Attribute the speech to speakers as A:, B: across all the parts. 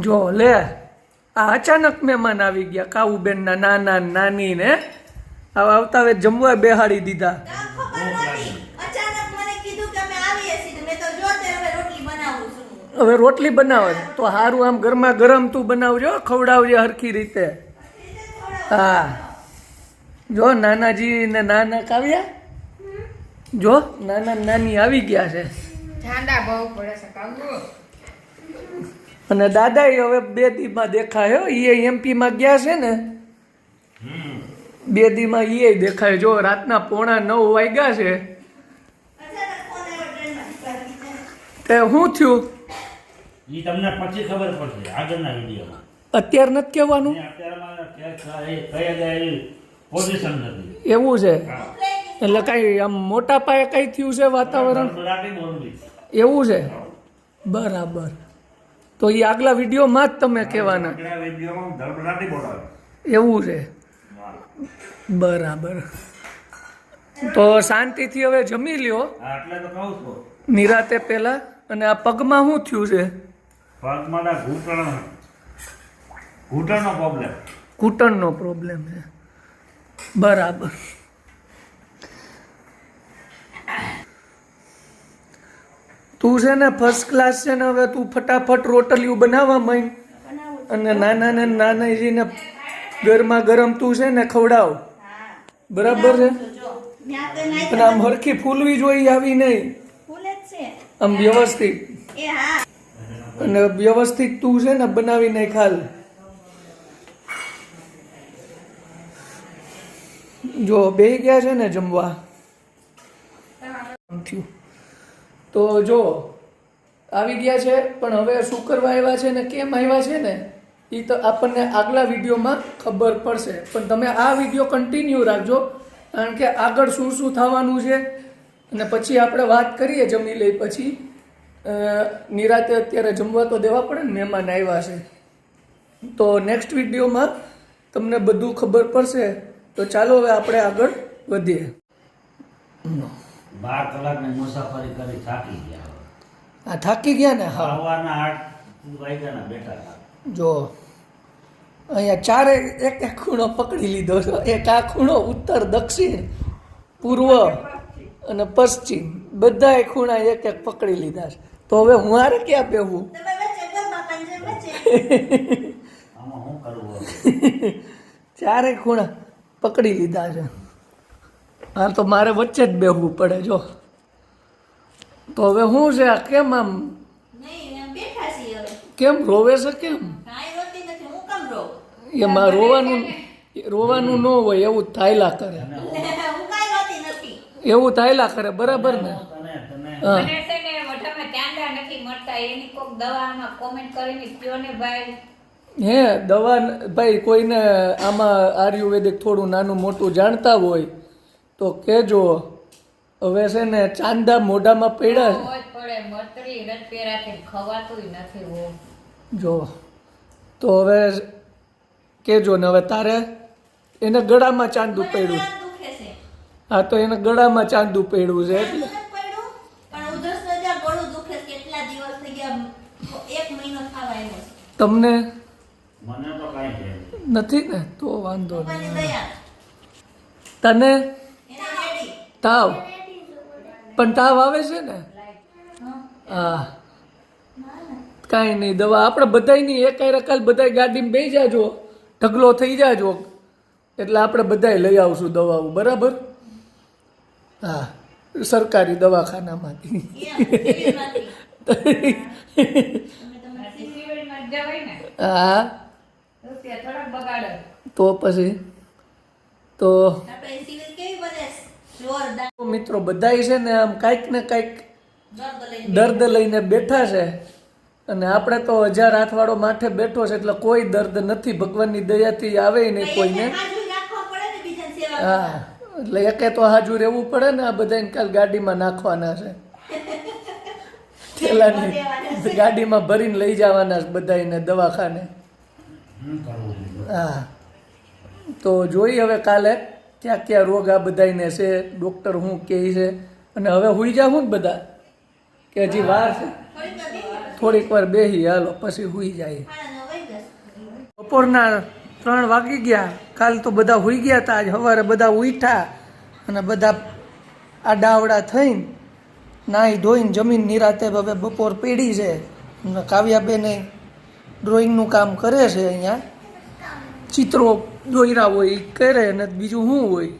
A: જો લે આ અચાનક મહેમાન આવી ગયા કાઉબેનના નાના નાની ને આવતા હવે જમવા બેહાડી દીધા. હવે રોટલી બનાવે તો સારું આમ ગરમા ગરમ તું બનાવજો, ખવડાવજે હરખી રીતે. હા જો નાનાજી ને નાના કાવ્યા, જો નાના નાની આવી ગયા છે. અને દાદા હવે 2 દીમાં દેખાયો, એ એમપી માં ગયા છે ને, 2 દીમાં એ દેખાય. જો રાતના 8:45 વાગ્યા છે. તે શું થયું
B: ઈ તમને પછી ખબર પડશે આગળના વિડીયોમાં.
A: અત્યારે નથી કહેવાનું,
B: પોઝિશન નથી.
A: એવું છે એટલે કઈ આમ મોટા પાયે કઈ થયું છે વાતાવરણ, એવું છે બરાબર. તો એ આગલા વિડીયોમાં જ તમે કહેવાના, એવું છે બરાબર. તો શાંતિથી હવે જમી લ્યો નિરાતે પહેલા. અને આ પગમાં શું થયું છે?
B: પગમાં ઘૂંટણનો પ્રોબ્લેમ,
A: ઘૂંટણનો પ્રોબ્લેમ છે બરાબર. તું છે ને ફર્સ્ટ ક્લાસ છે ને, હવે તું ફટાફટ રોટલીઓ બનાવવા માંડ અને નાના ને નાનાજીને ગરમા ગરમ તું છે ને ખવડાવ, બરાબર છે. અને આમ હરખી ફૂલવી જોઈએ, આવી નહીં, આમ વ્યવસ્થિત. અને વ્યવસ્થિત તું છે ને બનાવી નહીં ખાલ. જો બેહી ગયા છે ને જમવા. તો જો આવી ગયા છે, પણ હવે શું કરવા આવ્યા છે ને કેમ આવ્યા છે ને એ તો આપણને આગલા વિડીયોમાં ખબર પડશે. પણ તમે આ વિડીયો કન્ટિન્યુ રાખજો, કારણ કે આગળ શું શું થવાનું છે. અને પછી આપણે વાત કરીએ જમી લઈ પછી. નિરાતે અત્યારે જમવા તો દેવા પડે ને, મહેમાન આવ્યા છે. તો નેક્સ્ટ વિડીયોમાં તમને બધું ખબર પડશે. તો ચાલો હવે આપણે આગળ વધીએ.
B: 12 કલાકની મુસાફરી કરી થાકી ગયા.
A: આ થાકી ગયા ને? હા,
B: સવારના 8 વાગ્યાના બેઠા.
A: જો અહીંયા ચારે એક એક ખૂણો પકડી લીધો છે. એક આ ખૂણો ઉત્તર, દક્ષિણ, પૂર્વ અને પશ્ચિમ બધા ખૂણા એક એક પકડી લીધા છે. તો હવે હું હારે ક્યાં બેહું? ચારે ખૂણા પકડી લીધા છે. હા તો મારે વચ્ચે જ બેહવું પડે. જો તો હવે શું છે આ? કેમ આમ કેમ રોવે છે? કેમ એમાં રોવાનું ન હોય, એવું થાયલા કરે, એવું થાયલા કરે, બરાબર ને? હા હે દવા ભાઈ કોઈને આમાં આયુર્વેદિક થોડું નાનું મોટું જાણતા હોય તો કહેજો. હવે છે ને ચાંદા મોઢામાં પડ્યા છે. જો તો હવે કહેજો ને. હવે તારે એને ગળામાં ચાંદું પડ્યું. હા તો એને ગળામાં ચાંદું પડ્યું છે એટલે તમને નથી ને? તો વાંધો નહીં. તને તાવ પણ તાવ આવે છે ને? હા કાંઈ નહીં, દવા આપણે બધાયની એક કાલ બધા ગાડીમાં બેસી જાજો, ઢગલો થઈ જાજો એટલે આપણે બધાય લઈ આવશું દવાઓ, બરાબર? હા સરકારી દવાખાનામાંથી. હા તો પછી તો મિત્રો બધાય છે ને આમ કાંઈક ને કાંઈક દર્દ લઈને બેઠા છે. અને આપણે તો 1000 હાથવાળો માથે બેઠો છે એટલે કોઈ દર્દ નથી, ભગવાનની દયાથી આવે નહીં કોઈને. હા એટલે એકે તો હાજુ રહેવું પડે ને. આ બધાને કાલ ગાડીમાં નાખવાના છે, થેલાની ગાડીમાં ભરીને લઈ જવાના છે બધાને દવાખાને. હા તો જોઈ હવે કાલે ક્યાં ક્યાં રોગ આ બધાને છે, ડૉક્ટર શું કહે છે. અને હવે હુઈ જાવ ને બધા કે હજી વાર છે, થોડીક વાર બેહી હાલો પછી હુઈ જાય. બપોરના 3 વાગી ગયા. કાલ તો બધા હુઈ ગયા હતા, આજ સવારે બધા ઉઠ્યા અને બધા આડાવડા થઈને નાહી ધોઈને જમીન નિરાતે હવે બપોર પીડી છે. અને કાવ્યાબેને ડ્રોઈંગનું કામ કરે છે, અહીંયા ચિત્રો દોર્યા હોય એ કરે ને બીજું શું હોય.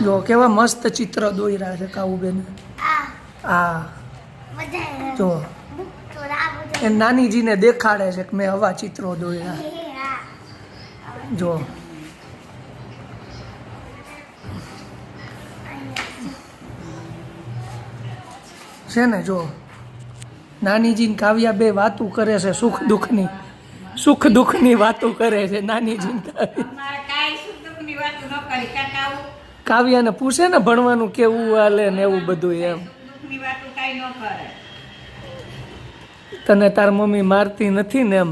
A: જો કેવા મસ્ત ચિત્ર દોર્યા છે કાવુબેન. હા જો એ નાનીજીને દેખાડે છે કે મેં આવા ચિત્રો દોર્યા. જો છે ને, જો નાનીજી ને કાવ્યા બે વાતું કરે છે સુખ દુઃખની વાતું કરે છે નાનીજી ને કાવ્યાને પૂછે ને ભણવાનું કેવું હાલે ને એવું બધું એમ. તને તાર મમ્મી મારતી નથી ને એમ.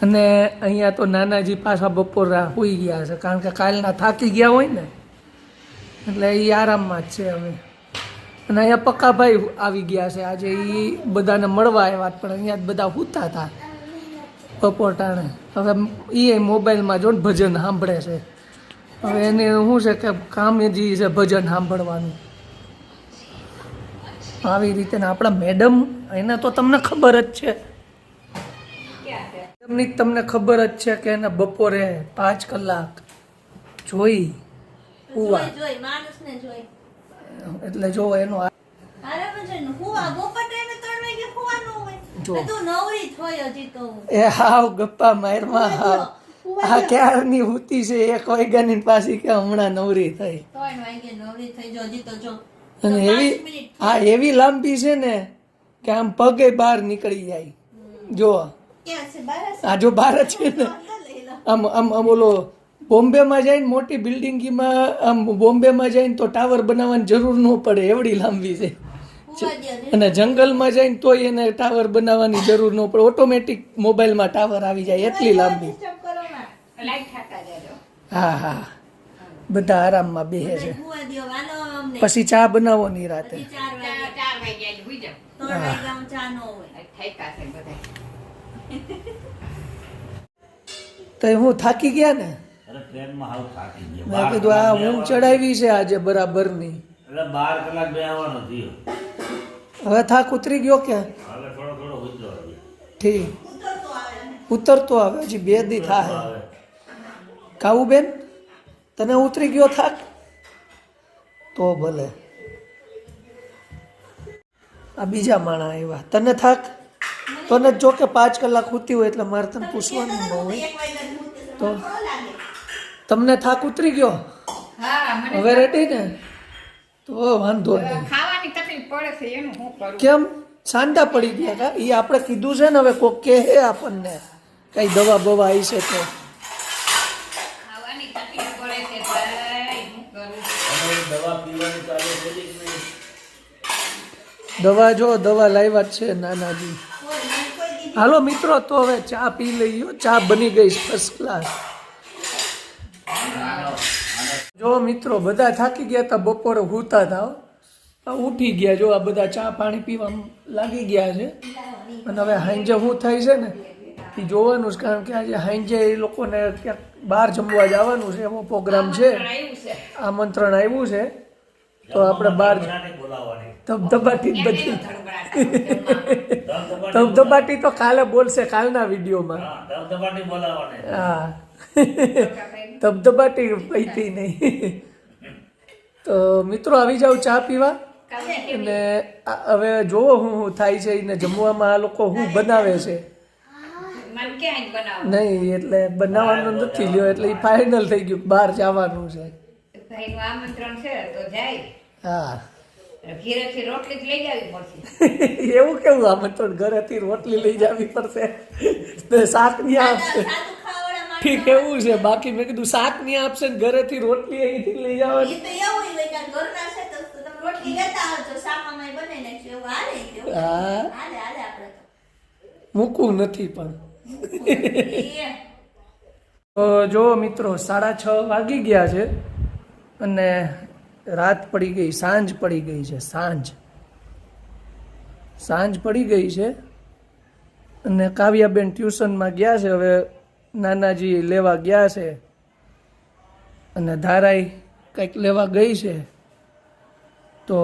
A: અને અહીંયા તો નાનાજી પાછા બપોર સુઈ ગયા છે કારણ કે કાલના થાકી ગયા હોય ને એટલે એ આરામમાં જ છે હવે. અને અહીંયા પક્કાભાઈ આવી ગયા છે આજે. એ બધાને મળવા આવ્યા પણ અહીંયા જ બધા સૂતા હતા બપોર ટાણે. હવે એ મોબાઈલમાં જો ને ભજન સાંભળે છે. હવે એને શું છે કે કામ જ છે ભજન સાંભળવાનું. આવી રીતે આપણા મેડમ એને તો તમને ખબર જ છે, એમની તમને ખબર જ છે કે એને બપોરે 5 કલાક જોઈ હુવા એટલે જો એનો એ હાવ ગપ્પા મારમાં હાવ આ ક્યારની હુતી છે 1 વાગ્યાની પાછી કે હમણાં નવરી થઈ. અને એવી લાંબી છે ને કે આમ પગે બહાર નીકળી જાય. જો આ જો બહાર છે ને આમ ઓલો બોમ્બેમાં જઈને મોટી બિલ્ડિંગમાં આમ બોમ્બેમાં જઈને તો ટાવર બનાવવાની જરૂર ન પડે એવડી લાંબી છે. અને જંગલમાં જઈને તોય એને ટાવર બનાવવાની જરૂર ન પડે, ઓટોમેટિક મોબાઈલમાં ટાવર આવી જાય એટલી લાંબી. હા હા બધા આરામમાં બેસે છે. પછી ચા બનાવો ની રાતે. તો હું થાકી ગયા ને, મેં કીધું આ ઊંઘ ચડાવી છે આજે બરાબરની.
B: 12 કલાક બેહવાનો થયો.
A: હવે થાક ઉતરી ગયો કે ઠીક ઉતરતો આવે હજી 2 દી થાય. કાવુબેન તને ઉતરી ગયો થાક તો ભલે. આ બીજા માણા આવ્યા. તને થાક તને જો કે 5 કલાક સૂતી હોય એટલે મારે તને પૂછવાનું ન હોય. તો તમને થાક ઉતરી ગયો હવે રેડી ને તો વાંધો નહીં. કેમ સાંડા પડી ગયા કા? એ આપણે કીધું છે ને હવે કોક કે આપણને કઈ દવા બવા આવી છે તો દવા જો દવા લાવ્યા જ છે નાનાજી. હાલો મિત્રો તો હવે ચા પી લઈએ. ચા બની ગઈ ફર્સ્ટ ક્લાસ. જો મિત્રો બધા થાકી ગયા હતા બપોરે સૂતા હતા, ઉઠી ગયા. જો આ બધા ચા પાણી પીવા લાગી ગયા છે. અને હવે હાંજે શું થાય છે ને એ જોવાનું છે કારણ કે આજે હાંજે એ લોકોને ક્યાંક બહાર જમવા જવાનું છે એવો પ્રોગ્રામ છે, આમંત્રણ આવ્યું છે. તો આપણે બહાર ધબધબાટી બધી ધબધબાટી તો કાલે બોલશે કાલના વિડીયોમાં. હા ધબધબાટી પૈતી નહીં. તો મિત્રો આવી જાવ ચા પીવા. અને હવે જોવો શું થાય છે એને જમવામાં આ લોકો શું બનાવે છે. નહીં એટલે બનાવવાનું નથી લ્યો એટલે એ ફાઇનલ થઈ ગયું બહાર જવાનું છે. હા એવું કેવું આમંત્રણ ઘરેથી રોટલી લઈ જવી પડશે, શાક ની આપશે. ઠીક એવું છે. બાકી મેં કીધું શાક ની આપશે ને ઘરેથી રોટલી અહીંથી લઈ જવાની. હા મૂકવું નથી પણ. તો જો મિત્રો 6:30 વાગી ગયા છે અને રાત પડી ગઈ, સાંજ પડી ગઈ છે, સાંજ પડી ગઈ છે. અને કાવ્યાબેન ટ્યુશનમાં ગયા છે, હવે નાનાજી લેવા ગયા છે અને ધારાઈ કંઈક લેવા ગઈ છે. તો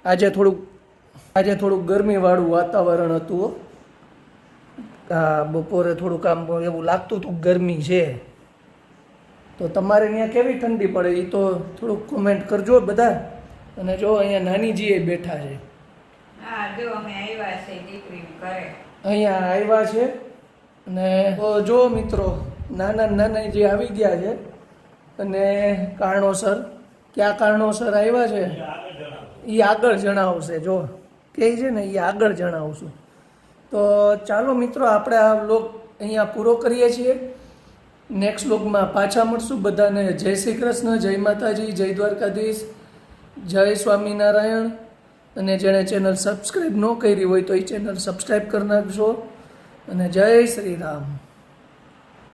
A: આજે થોડુંક ગરમીવાળું વાતાવરણ હતું. બપોરે થોડુંક આમ એવું લાગતું હતું ગરમી છે. તો તમારે ત્યાં કેવી ઠંડી પડે એ તો થોડુંક કોમેન્ટ કરજો બધા. અને જો અહીંયા નાનીજીએ બેઠા છે,
C: હા જો અમે આવ્યા છે દીકરીને ઘરે.
A: અહીંયા આવ્યા છે. અને તો જો મિત્રો નાનાજી આવી ગયા છે. અને કયા કારણોસર આવ્યા છે એ આગળ જણાવશે. જો કહે છે ને એ આગળ જણાવશું. તો ચાલો મિત્રો, આપણે આ વ્લોગ અહીંયા પૂરો કરીએ છીએ. નેક્સ્ટ વ્લોગમાં પાછા મળશું. બધાને જય શ્રી કૃષ્ણ, જય માતાજી, જય દ્વારકાધીશ, જય સ્વામિનારાયણ. અને જેણે ચેનલ સબસ્ક્રાઈબ ન કરી હોય તો એ ચેનલ સબસ્ક્રાઈબ કરી નાખજો. અને જય શ્રી રામ.